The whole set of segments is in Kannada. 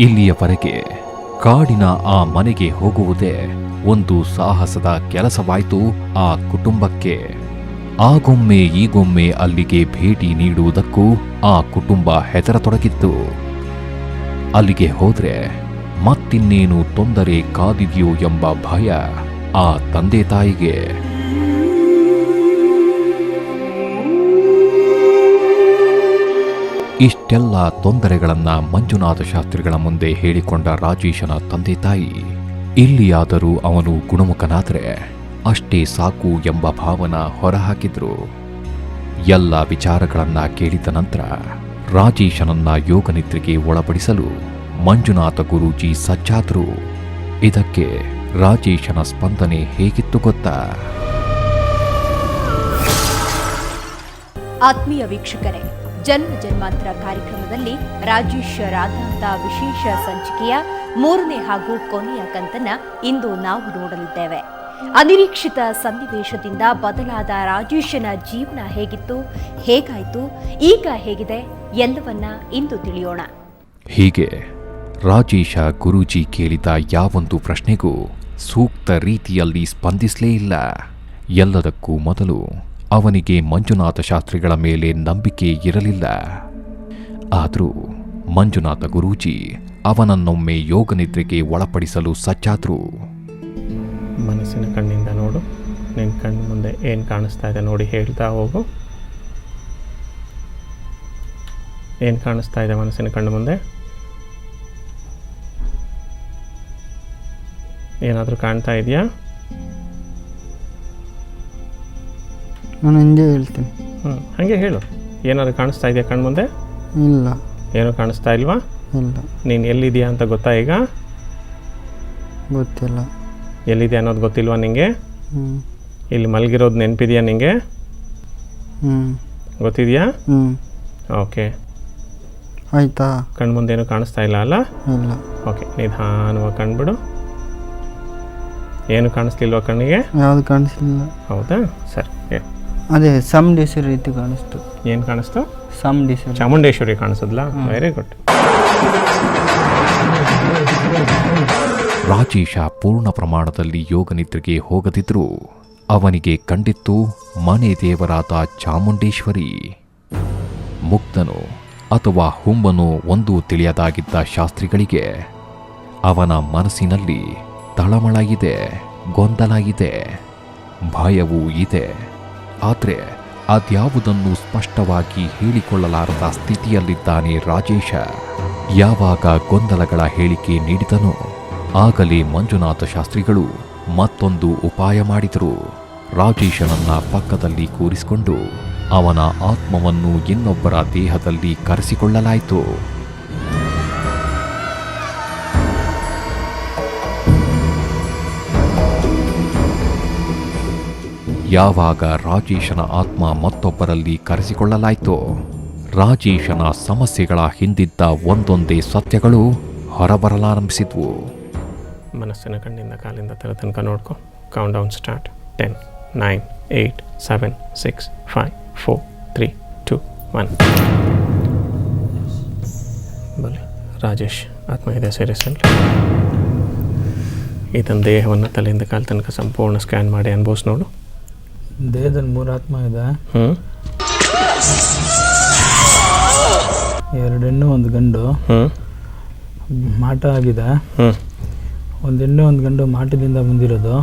ಇಲ್ಲಿಯವರೆಗೆ ಕಾಡಿನ ಆ ಮನೆಗೆ ಹೋಗುವುದೇ ಒಂದು ಸಾಹಸದ ಕೆಲಸವಾಯಿತು ಆ ಕುಟುಂಬಕ್ಕೆ. ಆಗೊಮ್ಮೆ ಈಗೊಮ್ಮೆ ಅಲ್ಲಿಗೆ ಭೇಟಿ ನೀಡುವುದಕ್ಕೂ ಆ ಕುಟುಂಬ ಹೆದರತೊಡಗಿತ್ತು. ಅಲ್ಲಿಗೆ ಹೋದ್ರೆ ಮತ್ತಿನ್ನೇನು ತೊಂದರೆ ಕಾದಿದೆಯೋ ಎಂಬ ಭಯ ಆ ತಂದೆ ತಾಯಿಗೆ. ಇಷ್ಟೆಲ್ಲ ತೊಂದರೆಗಳನ್ನ ಮಂಜುನಾಥ ಶಾಸ್ತ್ರಿಗಳ ಮುಂದೆ ಹೇಳಿಕೊಂಡ ರಾಜೇಶನ ತಂದೆ ತಾಯಿ ಇಲ್ಲಿಯಾದರೂ ಅವನು ಗುಣಮುಖನಾದರೆ ಅಷ್ಟೇ ಸಾಕು ಎಂಬ ಭಾವನ ಹೊರಹಾಕಿದ್ರು. ಎಲ್ಲ ವಿಚಾರಗಳನ್ನ ಕೇಳಿದ ನಂತರ ರಾಜೇಶನನ್ನ ಯೋಗನಿದ್ರೆಗೆ ಒಳಪಡಿಸಲು ಮಂಜುನಾಥ ಗುರೂಜಿ ಸಜ್ಜಾದ್ರು. ಇದಕ್ಕೆ ರಾಜೇಶನ ಸ್ಪಂದನೆ ಹೇಗಿತ್ತು ಗೊತ್ತಾ? ಆತ್ಮೀಯ ವೀಕ್ಷಕರೇ, ಜನ್ಮ ಜನ್ಮಾಂತರ ಕಾರ್ಯಕ್ರಮದಲ್ಲಿ ರಾಜೇಶ್ ರಾಧಾಂತ ವಿಶೇಷ ಸಂಚಿಕೆಯ 3ನೇ ಹಾಗೂ ಕೊನೆಯ ಕಂತನ್ನ ಇಂದು ನಾವು ನೋಡಲಿದ್ದೇವೆ. ಅನಿರೀಕ್ಷಿತ ಸನ್ನಿವೇಶದಿಂದ ಬದಲಾದ ರಾಜೇಶನ ಜೀವನ ಹೇಗಿತ್ತು, ಹೇಗಾಯಿತು, ಈಗ ಹೇಗಿದೆ ಎಲ್ಲವನ್ನ ಇಂದು ತಿಳಿಯೋಣ. ಹೀಗೆ ರಾಜೇಶ ಗುರೂಜಿ ಕೇಳಿದ ಯಾವೊಂದು ಪ್ರಶ್ನೆಗೂ ಸೂಕ್ತ ರೀತಿಯಲ್ಲಿ ಸ್ಪಂದಿಸಲೇ ಇಲ್ಲ. ಎಲ್ಲದಕ್ಕೂ ಮೊದಲು ಅವನಿಗೆ ಮಂಜುನಾಥ ಶಾಸ್ತ್ರಿಗಳ ಮೇಲೆ ನಂಬಿಕೆ ಇರಲಿಲ್ಲ. ಆದರೂ ಮಂಜುನಾಥ ಗುರೂಜಿ ಅವನನ್ನೊಮ್ಮೆ ಯೋಗನಿದ್ರೆಗೆ ಒಳಪಡಿಸಲು ಸಜ್ಜಾದ್ರು. ಮನಸ್ಸಿನ ಕಣ್ಣಿಂದ ನೋಡು, ನಿನ್ನ ಕಣ್ಣು ಮುಂದೆ ಏನು ಕಾಣಿಸ್ತಾ ಇದೆ ನೋಡಿ ಹೇಳ್ತಾ ಹೋಗು. ಏನು ಕಾಣಿಸ್ತಾ ಇದೆ ಮನಸ್ಸಿನ ಕಣ್ಣು ಮುಂದೆ? ಏನಾದರೂ ಕಾಣ್ತಾ ಇದೆಯಾ? ನಾನು ಹಿಂದೆ ಹೇಳ್ತೀನಿ. ಹಾಗೆ ಹೇಳು. ಏನಾದರೂ ಕಾಣಿಸ್ತಾ ಇದೆಯಾ ಕಣ್ಣು ಮುಂದೆ? ಇಲ್ಲ. ಏನೂ ಕಾಣಿಸ್ತಾ ಇಲ್ವಾ? ಇಲ್ಲ. ನೀನು ಎಲ್ಲಿದೆಯಾ ಅಂತ ಗೊತ್ತಾ ಈಗ? ಗೊತ್ತಿಲ್ಲ. ಎಲ್ಲಿದೆ ಅನ್ನೋದು ಗೊತ್ತಿಲ್ವಾ ನಿಂಗೆ? ಇಲ್ಲಿ ಮಲಗಿರೋದು ನೆನಪಿದೆಯಾ ನಿಂಗೆ? ಗೊತ್ತಿದೆಯಾ? ಓಕೆ. ಆಯ್ತಾ? ಕಣ್ಣು ಮುಂದೇನು ಕಾಣಿಸ್ತಾ ಇಲ್ಲ ಅಲ್ಲ? ಇಲ್ಲ. ಓಕೆ, ನಿಧಾನವಾಗಿ ಕಣ್ಬಿಡು. ಏನು ಕಾಣಿಸ್ಲಿಲ್ವಾ ಕಣ್ಣಿಗೆ? ಯಾವುದು ಕಾಣಿಸ್ಲಿಲ್ಲ. ಹೌದಾ? ಸರಿ. ಅದೇ ಚಾಮುಂಡೇಶ್ವರಿ ರೀತಿ ಕಾಣಿಸ್ತು. ಏನು ಕಾಣಿಸ್ತು? ಚಾಮುಂಡೇಶ್ವರಿ ಕಾಣಿಸದ್ಲಾ? Very good. ರಾಜೇಶ ಪೂರ್ಣ ಪ್ರಮಾಣದಲ್ಲಿ ಯೋಗನಿದ್ರೆಗೆ ಹೋಗದಿದ್ರೂ ಅವನಿಗೆ ಕಂಡಿತ್ತು ಮನೆ ದೇವರಾದ ಚಾಮುಂಡೇಶ್ವರಿ. ಮುಕ್ತನು ಅಥವಾ ಹುಂಬನು ಒಂದೂ ತಿಳಿಯದಾಗಿದ್ದ ಶಾಸ್ತ್ರಿಗಳಿಗೆ ಅವನ ಮನಸ್ಸಿನಲ್ಲಿ ತಳಮಳ ಇದೆ, ಗೊಂದಲ ಇದೆ, ಭಯವೂ ಇದೆ. ಆದರೆ ಅದ್ಯಾವುದನ್ನು ಸ್ಪಷ್ಟವಾಗಿ ಹೇಳಿಕೊಳ್ಳಲಾರದ ಸ್ಥಿತಿಯಲ್ಲಿದ್ದಾನೆ ರಾಜೇಶ. ಯಾವಾಗ ಗೊಂದಲಗಳ ಹೇಳಿಕೆ ನೀಡಿದನೋ ಆಗಲೇ ಮಂಜುನಾಥ ಶಾಸ್ತ್ರಿಗಳು ಮತ್ತೊಂದು ಉಪಾಯ ಮಾಡಿದರು. ರಾಜೇಶನನ್ನ ಪಕ್ಕದಲ್ಲಿ ಕೂರಿಸಿಕೊಂಡು ಅವನ ಆತ್ಮವನ್ನು ಇನ್ನೊಬ್ಬರ ದೇಹದಲ್ಲಿ ಕರೆಸಿಕೊಳ್ಳಲಾಯಿತು. ಯಾವಾಗ ರಾಜೇಶನ ಆತ್ಮ ಮತ್ತೊಬ್ಬರಲ್ಲಿ ಕರೆಸಿಕೊಳ್ಳಲಾಯಿತೋ ರಾಜೇಶನ ಸಮಸ್ಯೆಗಳ ಹಿಂದಿದ್ದ ಒಂದೊಂದೇ ಸತ್ಯಗಳು ಹೊರಬರಲಾರಂಭಿಸಿದ್ವು. ಮನಸ್ಸಿನ ಕಣ್ಣಿಂದ ಕಾಲಿಂದ ತಲೆ ತನಕ ನೋಡ್ಕೊ. Count down start. 10, 9, 8, 7, 6, 5, 4, 3, 2, 1. ಬಲೆ ರಾಜೇಶ್ ಆತ್ಮ ಇದೆ ಸೇರಿಸಲ್ಲ. ಇದನ್ನು ದೇಹವನ್ನು ತಲೆಯಿಂದ ಕಾಲು ತನಕ ಸಂಪೂರ್ಣ ಸ್ಕ್ಯಾನ್ ಮಾಡಿ ಅನುಭವಿಸಿ ನೋಡು. ದೇಹದಲ್ಲಿ 3 ಆತ್ಮ ಇದೆ. 2 ಹೆಣ್ಣು 1 ಗಂಡು. ಮಾಟ ಆಗಿದೆ. 1 ಹೆಣ್ಣು 1 ಗಂಡು ಮಾಟದಿಂದ ಬಂದಿರೋದು.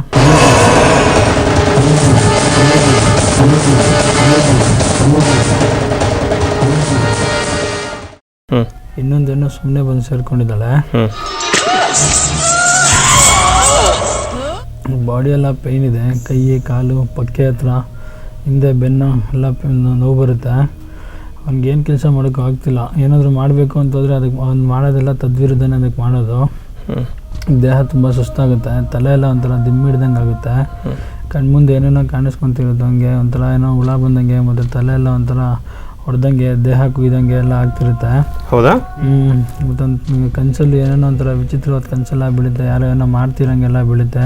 ಇನ್ನೊಂದು ಹೆಣ್ಣು ಸುಮ್ಮನೆ ಬಂದು ಸೇರ್ಕೊಂಡಿದ್ದಾಳೆ. ಬಾಡಿ ಎಲ್ಲ ಪೇಯ್ನ್ ಇದೆ. ಕೈ ಕಾಲು ಪಕ್ಕೆ ಹತ್ರ ಹಿಂದೆ ಬೆನ್ನು ಎಲ್ಲ ನೋವು ಬರುತ್ತೆ. ಅವ್ನಿಗೇನು ಕೆಲಸ ಮಾಡೋಕ್ಕೂ ಆಗ್ತಿಲ್ಲ. ಏನಾದರೂ ಮಾಡಬೇಕು ಅಂತಂದರೆ ಅದಕ್ಕೆ ಅವ್ನು ಮಾಡೋದೆಲ್ಲ ತದ್ವಿರುದ್ಧನೇ ಅದಕ್ಕೆ ಮಾಡೋದು. ದೇಹ ತುಂಬ ಸುಸ್ತಾಗುತ್ತೆ. ತಲೆ ಎಲ್ಲ ಒಂಥರ ದಿಮ್ಮಿಡ್ದಂಗೆ ಆಗುತ್ತೆ. ಕಣ್ಮುಂದೆ ಏನೇನೋ ಕಾಣಿಸ್ಕೊತಿರೋದು, ಹಂಗೆ ಒಂಥರ ಏನೋ ಹುಳ ಬಂದಂಗೆ, ಮತ್ತು ತಲೆ ಎಲ್ಲ ಒಂಥರ ಹೊಡೆದಂಗೆ, ದೇಹ ಕುಯ್ದಂಗೆ ಎಲ್ಲ ಆಗ್ತಿರುತ್ತೆ. ಹೌದಾ? ಮತ್ತೊಂದು ಕನಸಲ್ಲಿ ಏನೇನೋ ಒಂಥರ ವಿಚಿತ್ರವಾದ ಕನಸೆಲ್ಲ ಬೀಳುತ್ತೆ. ಯಾರೋ ಏನೋ ಮಾಡ್ತಿರಂಗೆಲ್ಲ ಬೀಳುತ್ತೆ.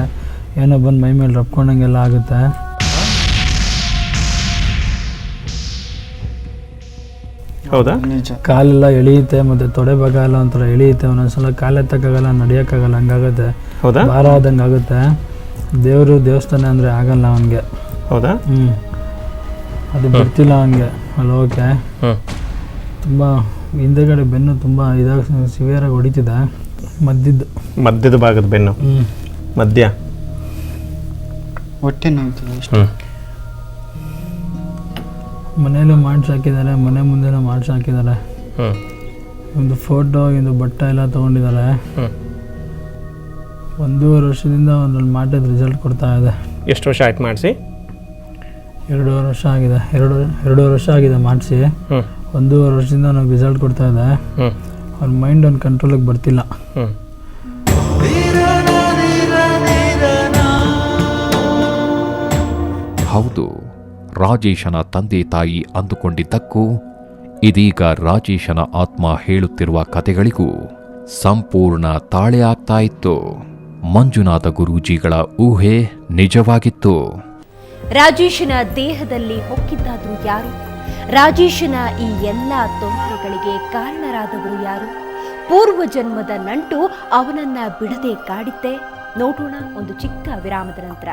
ಏನೋ ಬಂದು ಮೈ ಮೇಲೆ ರಪ್ಕೊಂಡಂಗೆಲ್ಲ ಆಗುತ್ತೆ. ಹೌದಾ? ಕಾಲೆಲ್ಲ ಎಳೆಯುತ್ತೆ, ಮತ್ತು ತೊಡೆ ಭಾಗ ಎಲ್ಲ ಒಂಥರ ಎಳೆಯುತ್ತೆ, ಒಂದೊಂದ್ಸಲ ಕಾಲೆತ್ತಕ್ಕಾಗಲ್ಲ, ನಡೆಯೋಕ್ಕಾಗಲ್ಲ, ಹಂಗಾಗುತ್ತೆ. ಹೌದಾ? ಭಾರ ಆದಂಗೆ ಆಗುತ್ತೆ. ದೇವಸ್ಥಾನ ಅಂದರೆ ಆಗಲ್ಲ ಅವನಿಗೆ. ಹೌದಾ? ಅದು ಬರ್ತಿಲ್ಲ ಅವನಿಗೆ ಅಲ್ಲಿ ಹೋಗೋಕ್ಕೆ. ತುಂಬ ಹಿಂದೆಗಡೆ ಬೆನ್ನು ತುಂಬ ಇದಾಗ ಸಿವಿಯರಾಗಿ ಹೊಡಿತಿದೆ. ಮಧ್ಯದ ಭಾಗದ ಬೆನ್ನು, ಮಧ್ಯ ಹೊಟ್ಟೆ ನೋಯ್ತಿದೆ. ಮನೆಯಲ್ಲೂ ಮಾಡಿಸಾಕಿದ್ದಾರೆ, ಮನೆ ಮುಂದೆನೂ ಮಾಡಿಸಾಕಿದ್ದಾರೆ. ಒಂದು ಫೋಟೋ, ಒಂದು ಬಟ್ಟೆ ಎಲ್ಲ ತೊಗೊಂಡಿದ್ದಾರೆ. 1.5 ವರ್ಷದಿಂದ ಒಂದಲ್ಲಿ ಮಾಡಿದ ರಿಸಲ್ಟ್ ಕೊಡ್ತಾ ಇದೆ. ಎಷ್ಟು ವರ್ಷ ಆಯ್ತು ಮಾಡಿಸಿ? 2.5 ವರ್ಷ ಆಗಿದೆ. 2.5 ವರ್ಷ ಆಗಿದೆ ಮಾಡಿಸಿ. 1.5 ವರ್ಷದಿಂದ ನನಗೆ ರಿಸಲ್ಟ್ ಕೊಡ್ತಾ ಇದೆ. ಅವ್ರ ಮೈಂಡ್ ಒಂದು ಕಂಟ್ರೋಲಿಗೆ ಬರ್ತಿಲ್ಲ. ಹೌದು, ರಾಜೇಶನ ತಂದೆ ತಾಯಿ ಅಂದುಕೊಂಡಿದ್ದಕ್ಕೂ ಇದೀಗ ರಾಜೇಶನ ಆತ್ಮ ಹೇಳುತ್ತಿರುವ ಕತೆಗಳಿಗೂ ಸಂಪೂರ್ಣ ತಾಳೆ ಆಗ್ತಾ ಇತ್ತು. ಮಂಜುನಾಥ ಗುರೂಜಿಗಳ ಊಹೆ ನಿಜವಾಗಿತ್ತು. ರಾಜೇಶನ ದೇಹದಲ್ಲಿ ಹೊಕ್ಕಿದ್ದಾದ್ರೂ ಯಾರು? ರಾಜೇಶನ ಈ ಎಲ್ಲ ತೊಂದರೆಗಳಿಗೆ ಕಾರಣರಾದವರು ಯಾರು? ಪೂರ್ವ ಜನ್ಮದ ನಂಟು ಅವನನ್ನ ಬಿಡದೆ ಕಾಡಿತ್ತೆ. ನೋಡೋಣ ಒಂದು ಚಿಕ್ಕ ವಿರಾಮದ ನಂತರ.